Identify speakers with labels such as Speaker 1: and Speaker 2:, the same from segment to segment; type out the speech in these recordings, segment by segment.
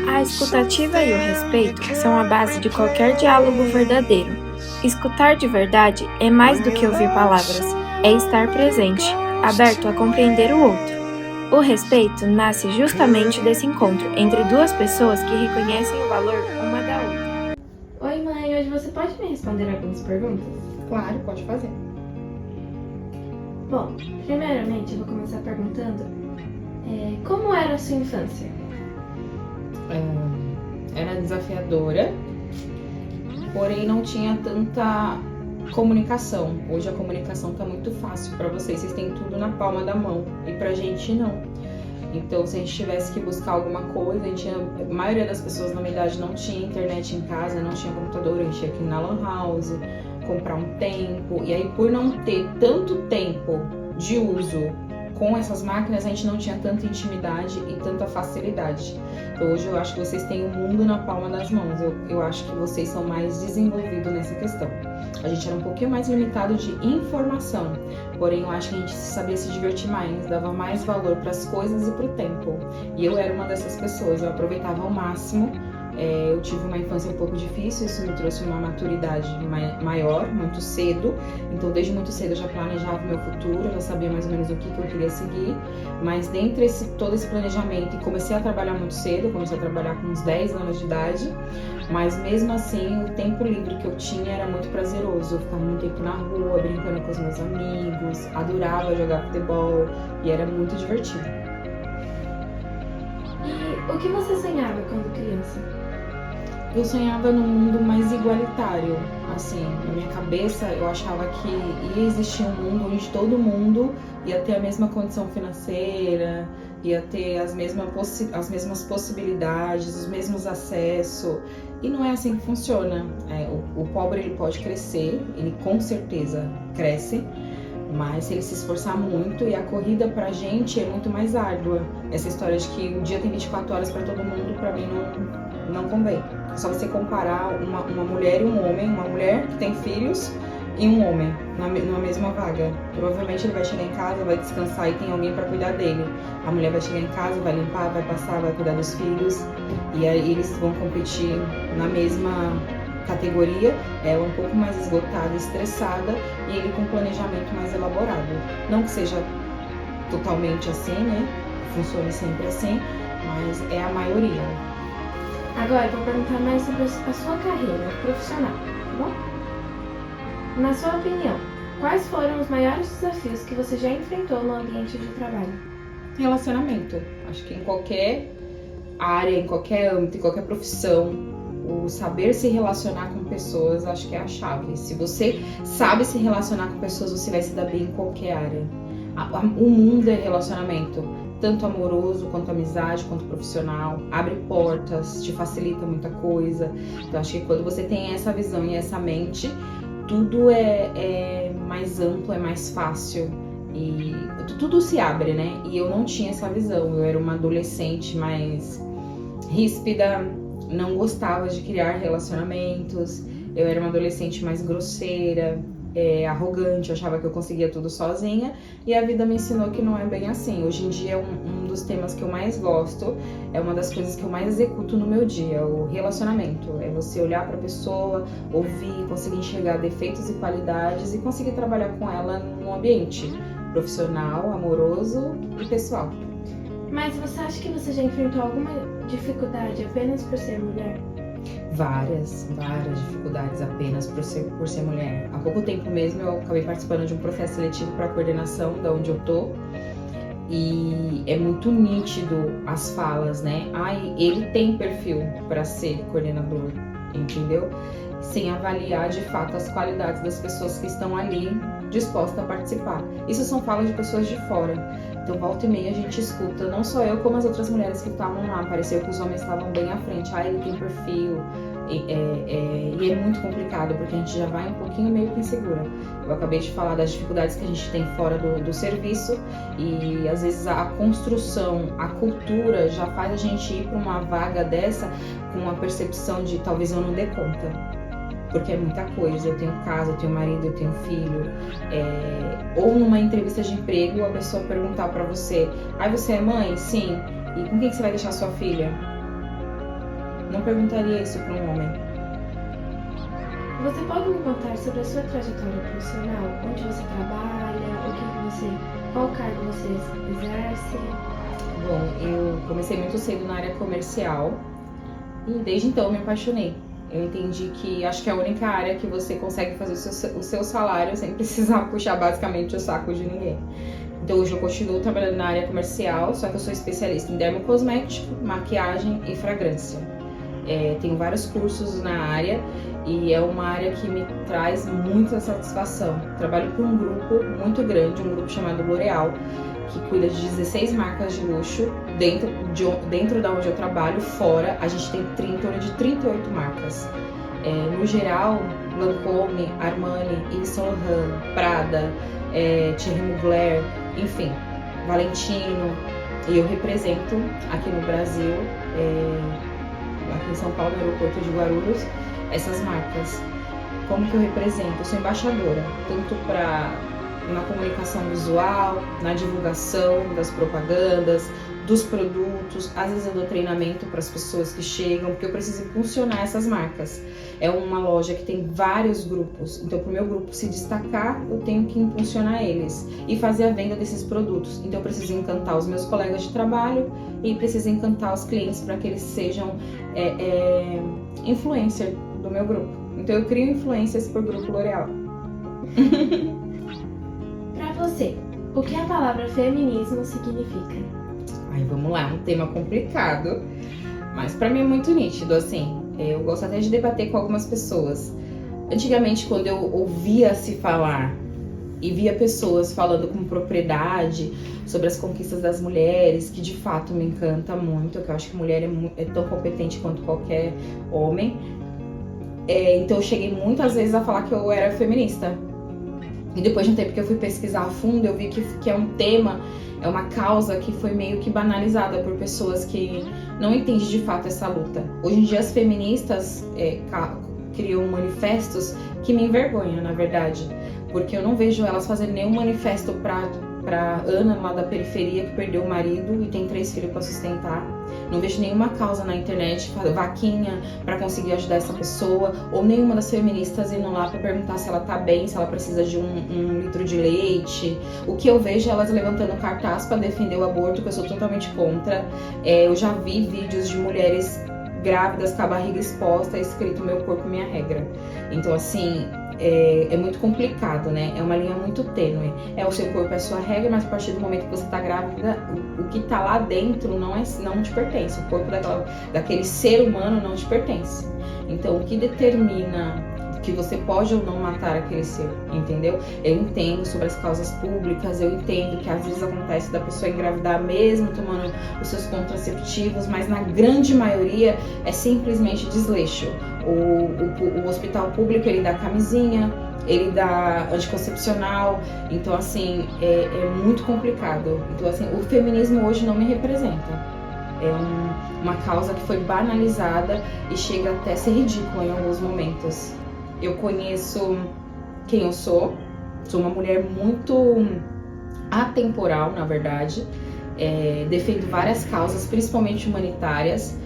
Speaker 1: A escutativa e o respeito são a base de qualquer diálogo verdadeiro. Escutar de verdade é mais do que ouvir palavras, é estar presente, aberto a compreender o outro. O respeito nasce justamente desse encontro entre duas pessoas que reconhecem o valor uma da outra. Oi, mãe, hoje você pode me responder algumas perguntas?
Speaker 2: Claro, pode fazer.
Speaker 1: Bom, primeiramente eu vou começar perguntando como era a sua infância?
Speaker 2: Era desafiadora, porém não tinha tanta comunicação. Hoje a comunicação tá muito fácil para vocês têm tudo na palma da mão e pra gente não. Então, se a gente tivesse que buscar alguma coisa, a maioria das pessoas na minha idade não tinha internet em casa, não tinha computador, a gente tinha que ir na lan house, comprar um tempo. E aí, por não ter tanto tempo de uso com essas máquinas, a gente não tinha tanta intimidade e tanta facilidade. Então, hoje eu acho que vocês têm o mundo na palma das mãos. Eu acho que vocês são mais desenvolvidos nessa questão. A gente era um pouquinho mais limitado de informação, porém eu acho que a gente sabia se divertir mais, dava mais valor para as coisas e para o tempo. E eu era uma dessas pessoas, eu aproveitava ao máximo. Eu tive uma infância um pouco difícil, isso me trouxe uma maturidade maior, muito cedo. Então, desde muito cedo eu já planejava o meu futuro, eu já sabia mais ou menos o que eu queria seguir. Mas dentre todo esse planejamento, e comecei a trabalhar muito cedo, comecei a trabalhar com uns 10 anos de idade. Mas mesmo assim, o tempo livre que eu tinha era muito prazeroso. Eu ficava muito tempo na rua, brincando com os meus amigos, adorava jogar futebol e era muito divertido.
Speaker 1: E o que você sonhava quando criança?
Speaker 2: Eu sonhava num mundo mais igualitário, assim, na minha cabeça eu achava que ia existir um mundo onde todo mundo ia ter a mesma condição financeira, ia ter as mesmas possibilidades, os mesmos acessos, e não é assim que funciona. O pobre ele pode crescer, ele com certeza cresce, mas se ele se esforçar muito, e a corrida pra gente é muito mais árdua. Essa história de que um dia tem 24 horas pra todo mundo, pra mim não convém. É só você comparar uma mulher e um homem, uma mulher que tem filhos e um homem numa mesma vaga. Provavelmente ele vai chegar em casa, vai descansar e tem alguém para cuidar dele. A mulher vai chegar em casa, vai limpar, vai passar, vai cuidar dos filhos, e aí eles vão competir na mesma categoria, ela um pouco mais esgotada, estressada, e ele com um planejamento mais elaborado. Não que seja totalmente assim, né? Funcione sempre assim, mas é a maioria.
Speaker 1: Agora eu vou perguntar mais sobre a sua carreira profissional, tá bom? Na sua opinião, quais foram os maiores desafios que você já enfrentou no ambiente de trabalho?
Speaker 2: Relacionamento. Acho que em qualquer área, em qualquer âmbito, em qualquer profissão, o saber se relacionar com pessoas, acho que é a chave. Se você sabe se relacionar com pessoas, você vai se dar bem em qualquer área. O mundo é relacionamento, tanto amoroso, quanto amizade, quanto profissional. Abre portas, te facilita muita coisa. Então, acho que quando você tem essa visão e essa mente, tudo é mais amplo, é mais fácil. E tudo se abre, né? E eu não tinha essa visão. Eu era uma adolescente mais ríspida, não gostava de criar relacionamentos. Eu era uma adolescente mais grosseira, arrogante, achava que eu conseguia tudo sozinha, e a vida me ensinou que não é bem assim. Hoje em dia, um dos temas que eu mais gosto, é uma das coisas que eu mais executo no meu dia, o relacionamento. É você olhar para a pessoa, ouvir, conseguir enxergar defeitos e qualidades e conseguir trabalhar com ela num ambiente profissional, amoroso e pessoal.
Speaker 1: Mas você acha que você já enfrentou alguma dificuldade apenas por ser mulher?
Speaker 2: Várias dificuldades apenas por ser mulher. Há pouco tempo mesmo eu acabei participando de um processo seletivo para coordenação da onde eu tô, e é muito nítido as falas, né? Ele tem perfil para ser coordenador, entendeu? Sem avaliar de fato as qualidades das pessoas que estão ali dispostas a participar. Isso são falas de pessoas de fora. Então, volta e meia a gente escuta, não só eu, como as outras mulheres que estavam lá. Pareceu que os homens estavam bem à frente. Ele tem perfil. E é muito complicado, porque a gente já vai um pouquinho meio que insegura. Eu acabei de falar das dificuldades que a gente tem fora do serviço, e às vezes a construção, a cultura já faz a gente ir para uma vaga dessa com uma percepção de talvez eu não dê conta. Porque é muita coisa, eu tenho casa, eu tenho marido, eu tenho filho. Ou numa entrevista de emprego, a pessoa perguntar pra você: você é mãe? Sim. E com quem você vai deixar sua filha? Não perguntaria isso para um homem.
Speaker 1: Você pode me contar sobre a sua trajetória profissional? Onde você trabalha? Qual cargo você exerce?
Speaker 2: Bom, eu comecei muito cedo na área comercial e desde então eu me apaixonei. Eu entendi que acho que é a única área que você consegue fazer o seu salário sem precisar puxar basicamente o saco de ninguém. Então hoje eu continuo trabalhando na área comercial, só que eu sou especialista em dermocosmético, maquiagem e fragrância. Tenho vários cursos na área e é uma área que me traz muita satisfação. Trabalho com um grupo muito grande, um grupo chamado L'Oréal, que cuida de 16 marcas de luxo. Dentro da onde eu trabalho, fora, a gente tem em torno de 38 marcas. No geral, Lancôme, Armani, Yves Saint Laurent, Prada, Thierry Mugler, enfim, Valentino. E eu represento aqui no Brasil, aqui em São Paulo, no aeroporto de Guarulhos, essas marcas. Como que eu represento? Eu sou embaixadora, tanto na comunicação visual, na divulgação das propagandas, dos produtos. Às vezes eu dou treinamento para as pessoas que chegam, porque eu preciso impulsionar essas marcas. É uma loja que tem vários grupos, então para o meu grupo se destacar, eu tenho que impulsionar eles e fazer a venda desses produtos. Então eu preciso encantar os meus colegas de trabalho e preciso encantar os clientes para que eles sejam influencer do meu grupo. Então eu crio influências por grupo L'Oréal.
Speaker 1: Para você, o que a palavra feminismo significa?
Speaker 2: Ai, vamos lá, um tema complicado, mas pra mim é muito nítido, assim. Eu gosto até de debater com algumas pessoas. Antigamente, quando eu ouvia se falar e via pessoas falando com propriedade sobre as conquistas das mulheres, que de fato me encanta muito, que eu acho que mulher é tão competente quanto qualquer homem. Então eu cheguei muitas vezes a falar que eu era feminista. E depois de um tempo que eu fui pesquisar a fundo, eu vi que é um tema, é uma causa que foi meio que banalizada por pessoas que não entendem de fato essa luta. Hoje em dia as feministas criam manifestos que me envergonham, na verdade. Porque eu não vejo elas fazendo nenhum manifesto pra Ana lá da periferia que perdeu o marido e tem 3 filhos para sustentar. Não vejo nenhuma causa na internet, vaquinha para conseguir ajudar essa pessoa, ou nenhuma das feministas indo lá para perguntar se ela tá bem, se ela precisa de um litro de leite. O que eu vejo é elas levantando cartaz para defender o aborto, que eu sou totalmente contra. Eu já vi vídeos de mulheres grávidas com a barriga exposta, escrito "meu corpo, minha regra". Então assim, é muito complicado, né? É uma linha muito tênue. O seu corpo, é a sua regra, mas a partir do momento que você tá grávida, o que tá lá dentro não te pertence. O corpo daquele ser humano não te pertence. Então, o que determina que você pode ou não matar aquele ser, entendeu? Eu entendo sobre as causas públicas, eu entendo que às vezes acontece da pessoa engravidar mesmo tomando os seus contraceptivos, mas na grande maioria é simplesmente desleixo. O hospital público, ele dá camisinha, ele dá anticoncepcional, então assim, é muito complicado. Então assim, o feminismo hoje não me representa. É uma causa que foi banalizada e chega até a ser ridícula em alguns momentos. Eu conheço quem eu sou uma mulher muito atemporal, na verdade. Defendo várias causas, principalmente humanitárias,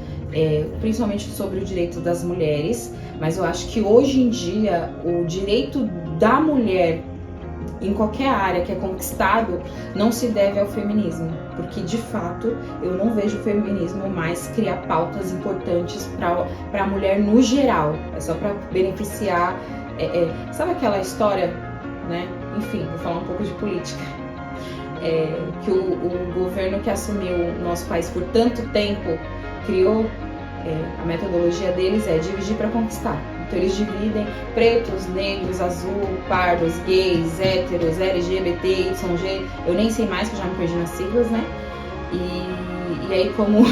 Speaker 2: principalmente sobre o direito das mulheres, mas eu acho que hoje em dia o direito da mulher em qualquer área que é conquistado não se deve ao feminismo, porque de fato eu não vejo o feminismo mais criar pautas importantes para a mulher no geral, é só para beneficiar, sabe aquela história, né? Enfim, vou falar um pouco de política, que o governo que assumiu o nosso país por tanto tempo criou, a metodologia deles é dividir para conquistar. Então eles dividem pretos, negros, azul, pardos, gays, héteros, LGBT, YG, eu nem sei mais, que eu já me perdi nas siglas, né? E aí, como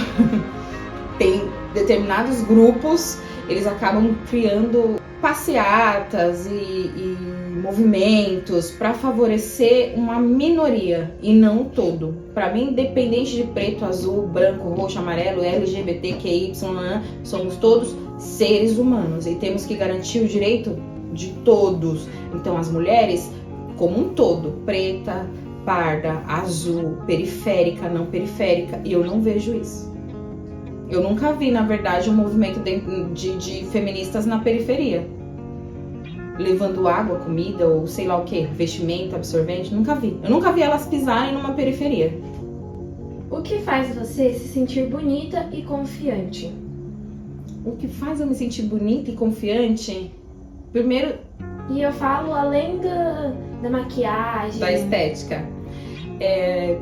Speaker 2: tem determinados grupos, eles acabam criando passeatas e movimentos para favorecer uma minoria e não o todo. Para mim, independente de preto, azul, branco, roxo, amarelo, LGBTQI, somos todos seres humanos e temos que garantir o direito de todos. Então, as mulheres, como um todo, preta, parda, azul, periférica, não periférica, e eu não vejo isso. Eu nunca vi, na verdade, um movimento de feministas na periferia. Levando água, comida ou sei lá o que, vestimento, absorvente, nunca vi. Eu nunca vi elas pisarem numa periferia.
Speaker 1: O que faz você se sentir bonita e confiante?
Speaker 2: O que faz eu me sentir bonita e confiante? Primeiro...
Speaker 1: E eu falo além da maquiagem...
Speaker 2: Da estética.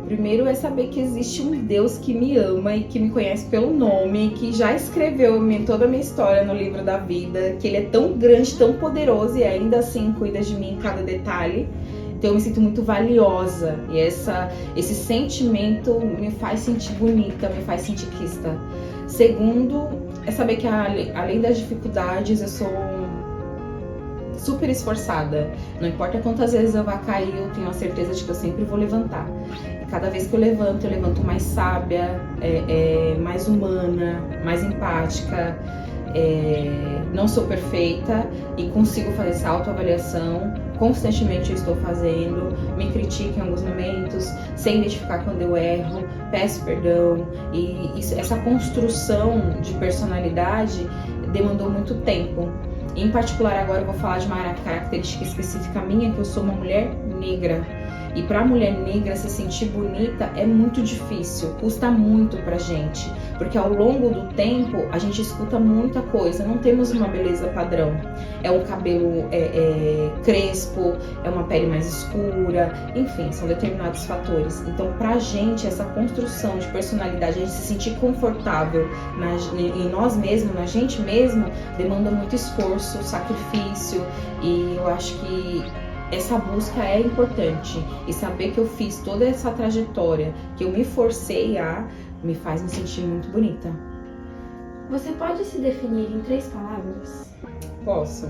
Speaker 2: Primeiro é saber que existe um Deus que me ama e que me conhece pelo nome, que já escreveu toda a minha história no livro da vida, que ele é tão grande, tão poderoso e ainda assim cuida de mim em cada detalhe. Então eu me sinto muito valiosa e esse sentimento me faz sentir bonita, me faz sentir quista. Segundo, é saber que além das dificuldades eu sou super esforçada. Não importa quantas vezes eu vá cair, eu tenho a certeza de que eu sempre vou levantar. E cada vez que eu levanto mais sábia, mais humana, mais empática. Não sou perfeita e consigo fazer essa autoavaliação. Constantemente eu estou fazendo, me critico em alguns momentos, sei identificar quando eu erro, peço perdão. E essa construção de personalidade demandou muito tempo. Em particular, agora eu vou falar de uma característica específica minha, que eu sou uma mulher negra. E para a mulher negra se sentir bonita é muito difícil, custa muito pra gente. Porque ao longo do tempo a gente escuta muita coisa, não temos uma beleza padrão. É um cabelo crespo, é uma pele mais escura, enfim, são determinados fatores. Então pra gente essa construção de personalidade, a gente se sentir confortável em nós mesmos, na gente mesmo, demanda muito esforço, sacrifício. E eu acho que essa busca é importante, e saber que eu fiz toda essa trajetória, que eu me forcei me faz me sentir muito bonita.
Speaker 1: Você pode se definir em 3 palavras?
Speaker 2: Posso.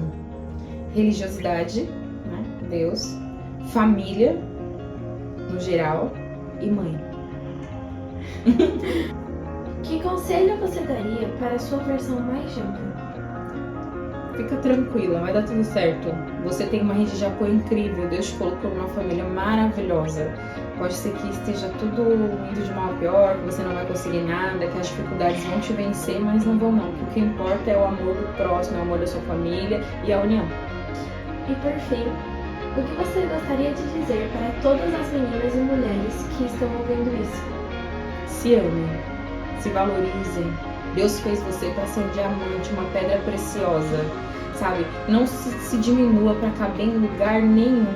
Speaker 2: Religiosidade, né? Deus, família, no geral, e mãe.
Speaker 1: Que conselho você daria para a sua versão mais jovem?
Speaker 2: Fica tranquila, vai dar tudo certo. Você tem uma rede de apoio incrível. Deus te colocou numa família maravilhosa. Pode ser que esteja tudo indo de mal a pior, que você não vai conseguir nada, que as dificuldades vão te vencer, mas não vão não. O que importa é o amor do próximo, o amor da sua família e a união.
Speaker 1: E por fim, o que você gostaria de dizer para todas as meninas e mulheres que estão ouvindo isso?
Speaker 2: Se amem, se valorizem. Deus fez você para ser um diamante, uma pedra preciosa, sabe? Não se diminua para caber em lugar nenhum.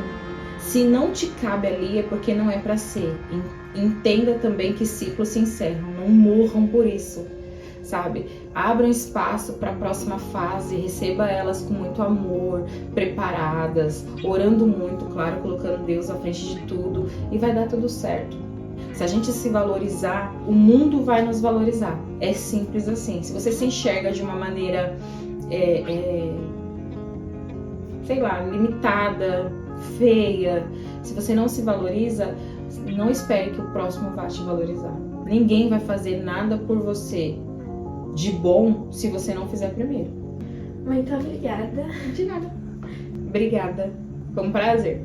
Speaker 2: Se não te cabe ali é porque não é para ser. Entenda também que ciclos se encerram, não morram por isso, sabe? Abram espaço para a próxima fase, receba elas com muito amor, preparadas, orando muito, claro, colocando Deus à frente de tudo, e vai dar tudo certo. Se a gente se valorizar, o mundo vai nos valorizar. É simples assim. Se você se enxerga de uma maneira, sei lá, limitada, feia, se você não se valoriza, não espere que o próximo vá te valorizar. Ninguém vai fazer nada por você de bom se você não fizer primeiro.
Speaker 1: Muito obrigada.
Speaker 2: De nada. Obrigada. Foi um prazer.